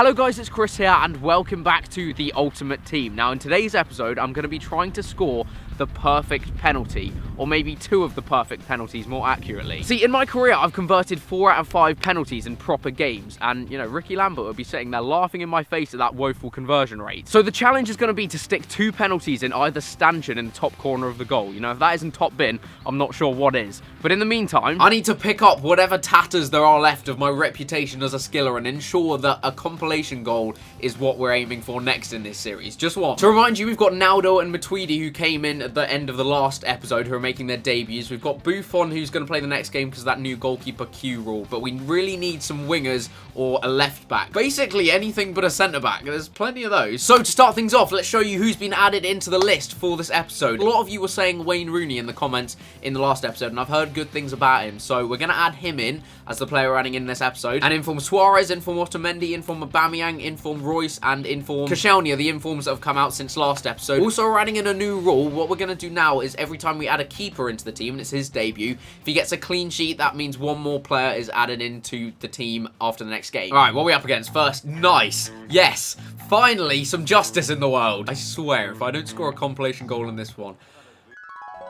Hello guys, it's Chris here and welcome back to the Ultimate Team. Now in today's episode, I'm going to be trying to score the perfect penalty, or maybe two of the perfect penalties more accurately. See, in my career, I've converted 4 out of 5 penalties in proper games, and, you know, Ricky Lambert would be sitting there laughing in my face at that woeful conversion rate. So the challenge is going to be to stick 2 penalties in either stanchion in the top corner of the goal. You know, if that isn't top bin, I'm not sure what is. But in the meantime, I need to pick up whatever tatters there are left of my reputation as a skiller and ensure that a compilation goal is what we're aiming for next in this series. Just one. To remind you, we've got Naldo and Matuidi who came in at the end of the last episode who are making their debuts. We've got Buffon who's going to play the next game because of that new goalkeeper Q rule, but we really need some wingers or a left back. Basically anything but a centre back. There's plenty of those. So to start things off, let's show you who's been added into the list for this episode. A lot of you were saying Wayne Rooney in the comments in the last episode, and I've heard good things about him, so we're going to add him in as the player we're adding in this episode. And inform Suarez, inform Otamendi, inform Aubameyang, inform Royce, and inform Koscielny, the informs that have come out since last episode. Also, we're adding in a new rule. What we're going to do now is every time we add a keeper into the team, and it's his debut, if he gets a clean sheet, that means one more player is added into the team after the next game. All right, what are we up against first? Nice. Yes. Finally, some justice in the world. I swear, if I don't score a compilation goal in this one,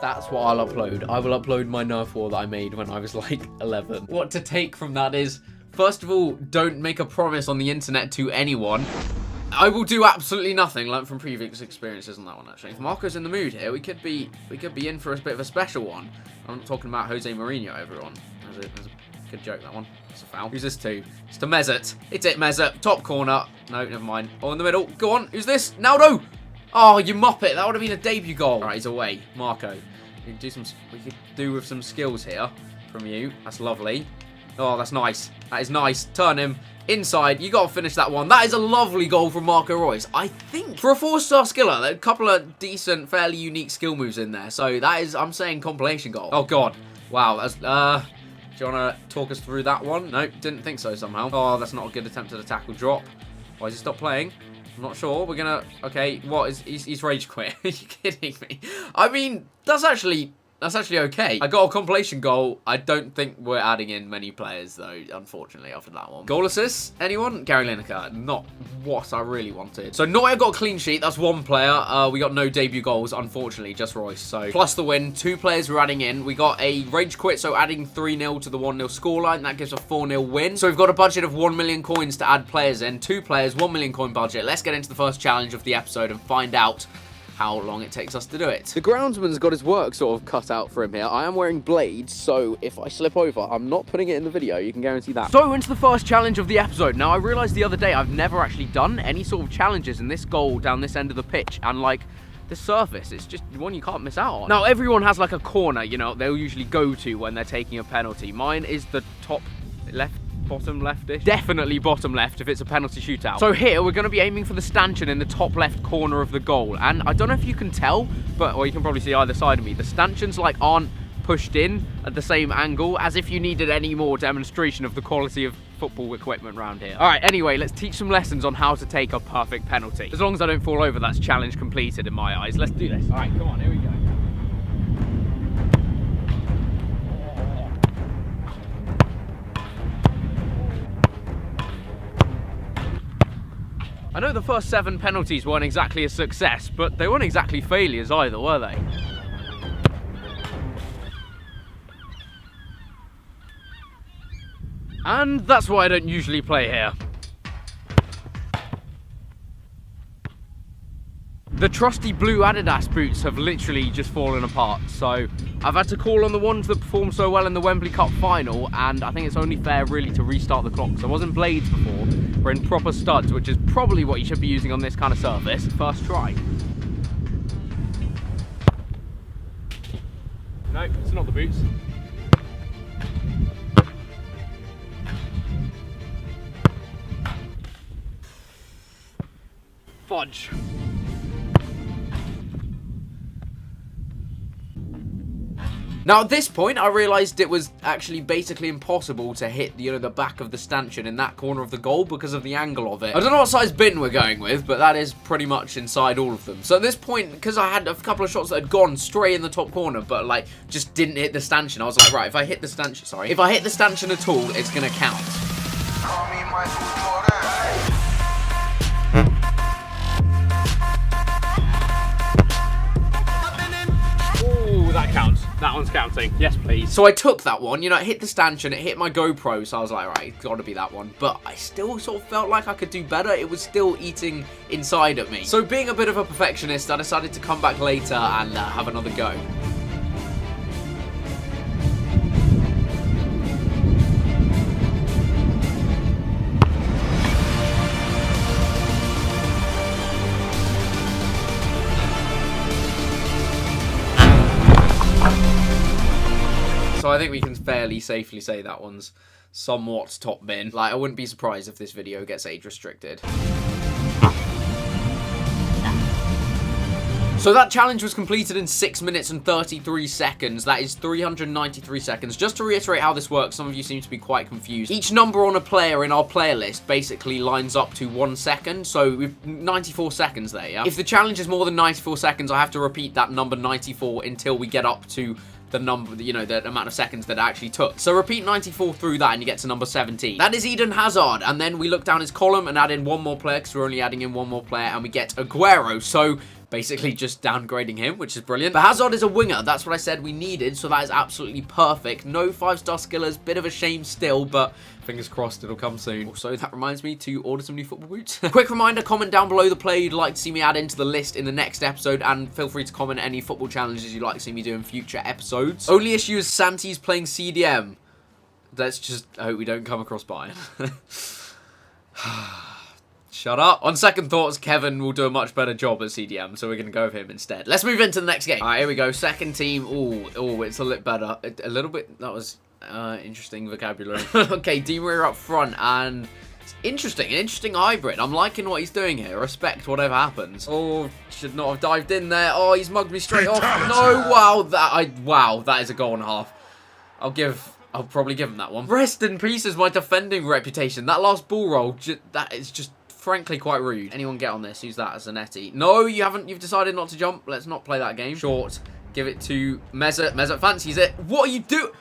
that's what I'll upload. I will upload my Nerf war that I made when I was like 11. What to take from that is, first of all, don't make a promise on the internet to anyone. I will do absolutely nothing, learned from previous experiences on that one, actually. If Marco's in the mood here, we could be in for a bit of a special one. I'm not talking about Jose Mourinho, everyone. That's a good joke, that one. It's a foul. Who's this to? It's to Mesut. It's it, Mesut. Top corner. No, never mind. Oh, in the middle. Go on. Who's this? Naldo! Oh, you muppet. That would have been a debut goal. All right, he's away. Marco. We could do with some skills here from you. That's lovely. Oh, that's nice. That is nice. Turn him inside. You got to finish that one. That is a lovely goal from Marco Royce. I think for a 4-star skiller, there are a couple of decent, fairly unique skill moves in there. So that is, I'm saying, compilation goal. Oh, God. Wow. That's, do you want to talk us through that one? Nope, didn't think so somehow. Oh, that's not a good attempt at a tackle drop. Why has he stopped playing? I'm not sure. We're gonna... Okay, what is... He's rage quit. Are you kidding me? I mean, that's actually okay. I got a compilation goal. I don't think we're adding in many players, though, unfortunately, after that one. Goal assists? Anyone? Gary Lineker. Not what I really wanted. So, Neuer got a clean sheet. That's one player. We got no debut goals, unfortunately, just Royce. So, plus the win, 2 players we're adding in. We got a rage quit, so adding 3-0 to the 1-0 scoreline. That gives a 4-0 win. So, we've got a budget of 1 million coins to add players in. 2 players, 1 million coin budget. Let's get into the first challenge of the episode and find out how long it takes us to do it. The groundsman's got his work sort of cut out for him here. I am wearing blades, so if I slip over, I'm not putting it in the video, you can guarantee that. So into the first challenge of the episode. Now I realised the other day I've never actually done any sort of challenges in this goal down this end of the pitch, and like the surface, it's just one you can't miss out on. Now everyone has like a corner, you know, they'll usually go to when they're taking a penalty. Mine is the top left, bottom leftish. Definitely bottom left if it's a penalty shootout. So here we're going to be aiming for the stanchion in the top left corner of the goal, and I don't know if you can tell, but or you can probably see either side of me, the stanchions like aren't pushed in at the same angle, as if you needed any more demonstration of the quality of football equipment around here. All right, anyway, let's teach some lessons on how to take a perfect penalty. As long as I don't fall over, that's challenge completed in my eyes. Let's do this. All right, come on, here we go. I know the first 7 penalties weren't exactly a success, but they weren't exactly failures either, were they? And that's why I don't usually play here. The trusty blue Adidas boots have literally just fallen apart, so I've had to call on the ones that performed so well in the Wembley Cup final, and I think it's only fair really to restart the clock. So I wasn't blades before, we're in proper studs, which is probably what you should be using on this kind of surface. First try. No, it's not the boots. Fudge. Now at this point, I realised it was actually basically impossible to hit, you know, the back of the stanchion in that corner of the goal because of the angle of it. I don't know what size bin we're going with, but that is pretty much inside all of them. So at this point, because I had a couple of shots that had gone straight in the top corner, but like just didn't hit the stanchion, I was like, right, if I hit the stanchion, if I hit the stanchion at all, it's gonna count. Call me Michael Jordan. something. Yes, please. So I took that one, you know, it hit the stanchion, it hit my GoPro, so I was like, right, it's got to be that one. But I still sort of felt like I could do better. It was still eating inside of me. So being a bit of a perfectionist, I decided to come back later and have another go. So I think we can fairly safely say that one's somewhat top bin. Like, I wouldn't be surprised if this video gets age restricted. So that challenge was completed in 6 minutes and 33 seconds. That is 393 seconds. Just to reiterate how this works, some of you seem to be quite confused. Each number on a player in our player list basically lines up to 1 second. So we've 94 seconds there, yeah? If the challenge is more than 94 seconds, I have to repeat that number 94 until we get up to the number, you know, the amount of seconds that it actually took. So repeat 94 through that and you get to number 17. That is Eden Hazard. And then we look down his column and add in one more player because we're only adding in one more player and we get Aguero. So basically just downgrading him, which is brilliant. But Hazard is a winger. That's what I said we needed. So that is absolutely perfect. No 5-star skillers. Bit of a shame still, but fingers crossed it'll come soon. Also, that reminds me to order some new football boots. Quick reminder, comment down below the player you'd like to see me add into the list in the next episode, and feel free to comment any football challenges you'd like to see me do in future episodes. Only issue is Santi's playing CDM. Let's just hope we don't come across Bayern. Shut up. On second thoughts, Kevin will do a much better job at CDM, so we're going to go with him instead. Let's move into the next game. All right, here we go. Second team. Oh, it's a little better. A little bit. That was interesting vocabulary. Okay, Di Maria up front, and it's interesting. An interesting hybrid. I'm liking what he's doing here. Respect whatever happens. Oh, should not have dived in there. Oh, he's mugged me straight off. No, wow, that is a goal and a half. I'll probably give him that one. Rest in peace is my defending reputation. That last ball roll, that is just frankly quite rude. Anyone get on this? Use that as Zanetti. No, you haven't. You've decided not to jump. Let's not play that game. Short. Give it to Mesut. Mesut fancies it. What are you doing?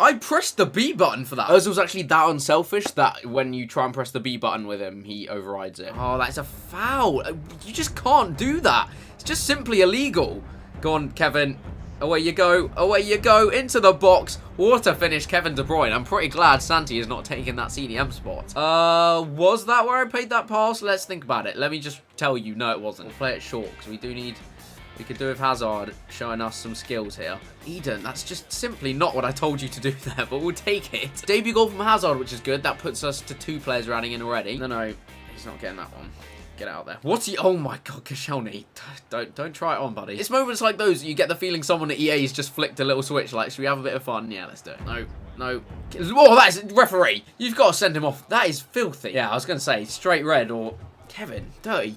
I pressed the B button for that. Ozil's actually that unselfish that when you try and press the B button with him, he overrides it. Oh, that's a foul. You just can't do that. It's just simply illegal. Go on, Kevin. Away you go. Away you go. Into the box. What a finish, Kevin De Bruyne. I'm pretty glad Santi is not taking that CDM spot. Was that where I played that pass? Let's think about it. Let me just tell you. No, it wasn't. We'll play it short because we do need... We could do with Hazard showing us some skills here. Eden, that's just simply not what I told you to do there, but we'll take it. Debut goal from Hazard, which is good. That puts us to 2 players we're adding in already. No, he's not getting that one. Get out there. What's he? Oh my God, Koscielny. Don't try it on, buddy. It's moments like those you get the feeling someone at EA's just flicked a little switch. Like, should we have a bit of fun? Yeah, let's do it. No. Oh, that is referee. You've got to send him off. That is filthy. Yeah, I was going to say straight red or Kevin. Dirty.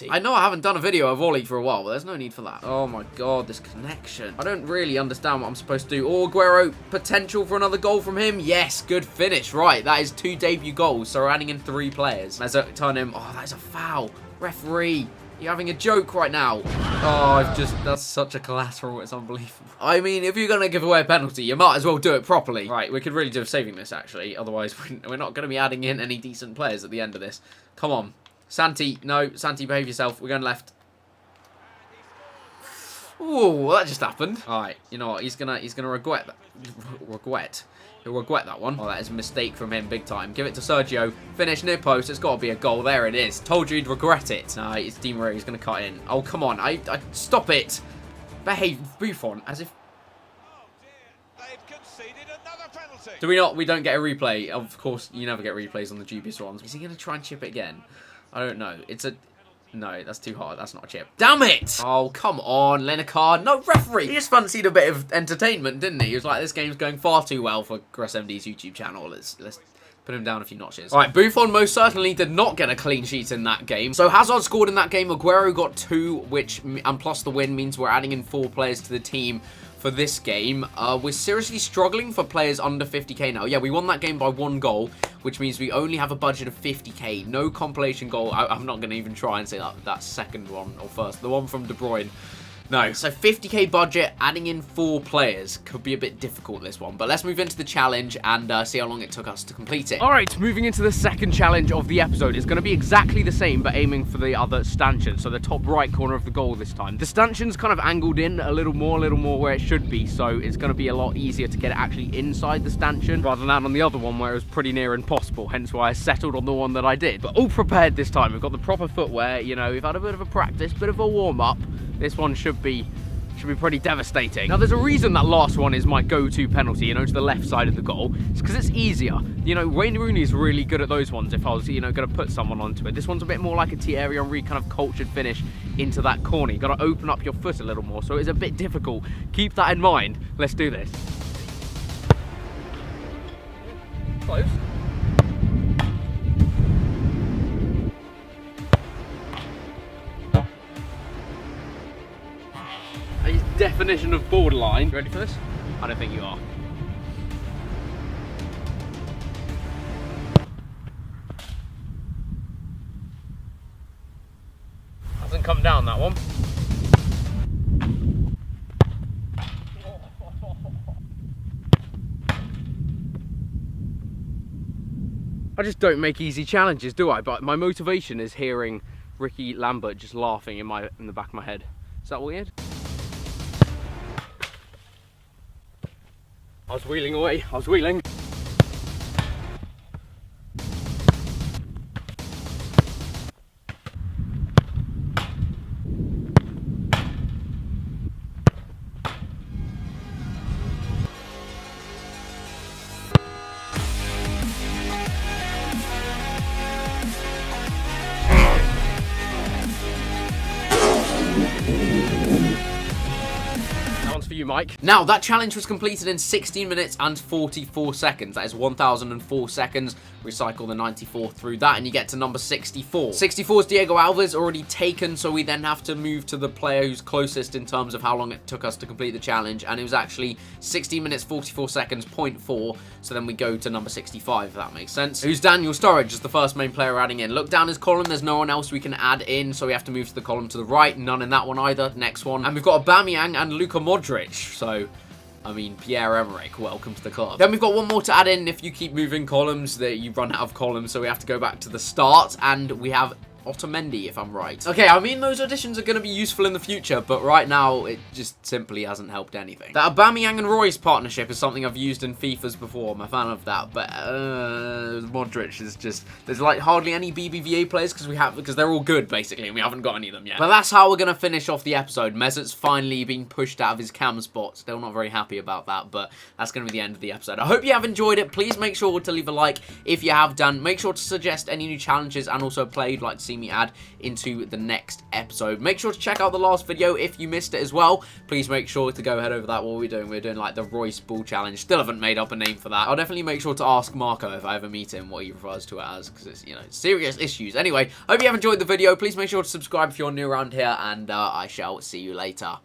I know I haven't done a video of volley for a while, but there's no need for that. Oh my God, this connection. I don't really understand what I'm supposed to do. Oh, Aguero, potential for another goal from him. Yes, good finish. Right, that is 2 debut goals, so we're adding in 3 players. Mesut, turn him. Oh, that is a foul. Referee, you're having a joke right now. Oh, that's such a collateral. It's unbelievable. I mean, if you're going to give away a penalty, you might as well do it properly. Right, we could really do with saving this, actually. Otherwise, we're not going to be adding in any decent players at the end of this. Come on. Santi, no. Santi, behave yourself. We're going left. Ooh, that just happened. All right, you know what? He's gonna regret that. He'll regret that one. Oh, that is a mistake from him, big time. Give it to Sergio. Finish near post. It's got to be a goal. There it is. Told you he'd regret it. No, it's Di Maria. He's gonna cut in. Oh, come on. I stop it. Behave, Buffon, as if. Do we not? We don't get a replay. Of course, you never get replays on the dubious ones. Is he gonna try and chip it again? I don't know. It's a... No, that's too hard. That's not a chip. Damn it! Oh, come on, Lineker. No, referee! He just fancied a bit of entertainment, didn't he? He was like, this game's going far too well for GressMD's YouTube channel. Let's put him down a few notches. All right, Buffon most certainly did not get a clean sheet in that game. So Hazard scored in that game. Aguero got 2, which, and plus the win, means we're adding in 4 players to the team for this game. We're seriously struggling for players under 50k now. Yeah, we won that game by 1 goal, which means we only have a budget of 50k. No compilation goal. I'm not going to even try and say that second one or first. The one from De Bruyne. No. So 50k budget, adding in 4 players could be a bit difficult this one. But let's move into the challenge and see how long it took us to complete it. Alright, moving into the second challenge of the episode. It's going to be exactly the same, but aiming for the other stanchion. So the top right corner of the goal this time. The stanchion's kind of angled in a little more where it should be. So it's going to be a lot easier to get it actually inside the stanchion rather than on the other one where it was pretty near impossible. Hence why I settled on the one that I did. But all prepared this time. We've got the proper footwear. You know, we've had a bit of a practice, bit of a warm-up. This one should be pretty devastating. Now, there's a reason that last one is my go-to penalty, you know, to the left side of the goal. It's because it's easier. You know, Wayne Rooney's really good at those ones if I was, you know, going to put someone onto it. This one's a bit more like a Thierry Henry kind of cultured finish into that corner. You've got to open up your foot a little more, so it's a bit difficult. Keep that in mind. Let's do this. Close. Definition of borderline. You ready for this? I don't think you are. Hasn't come down, that one. I just don't make easy challenges, do I? But my motivation is hearing Ricky Lambert just laughing in the back of my head. Is that weird? I was wheeling away, I was wheeling. For you, Mike. Now, that challenge was completed in 16 minutes and 44 seconds. That is 1,004 seconds. Recycle the 94 through that, and you get to number 64. 64 is Diego Alves, already taken, so we then have to move to the player who's closest in terms of how long it took us to complete the challenge, and it was actually 16 minutes, 44 seconds, 0.4, so then we go to number 65, if that makes sense. Who's Daniel Sturridge is the first main player we're adding in. Look down his column, there's no one else we can add in, so we have to move to the column to the right. None in that one either. Next one. And we've got Aubameyang and Luka Modric, so I mean, Pierre-Emerick, welcome to the club. Then we've got one more to add in. If you keep moving columns, that you run out of columns, so we have to go back to the start, and we have Otamendi, if I'm right. Okay, I mean, those additions are going to be useful in the future, but right now, it just simply hasn't helped anything. The Aubameyang and Royce partnership is something I've used in FIFAs before. I'm a fan of that, but Modric is just... There's, like, hardly any BBVA players because they're all good, basically, and we haven't got any of them yet. But that's how we're going to finish off the episode. Mesut's finally been pushed out of his cam spot. Still not very happy about that, but that's going to be the end of the episode. I hope you have enjoyed it. Please make sure to leave a like if you have done. Make sure to suggest any new challenges and also play you'd like to see me add into the next episode. Make sure to check out the last video if you missed it as well. Please make sure to go head over that. What are we doing? We're doing like the Royce Ball Challenge. Still haven't made up a name for that. I'll definitely make sure to ask Marco if I ever meet him what he refers to it as, because it's, you know, serious issues. Anyway, hope you have enjoyed the video. Please make sure to subscribe if you're new around here, and I shall see you later.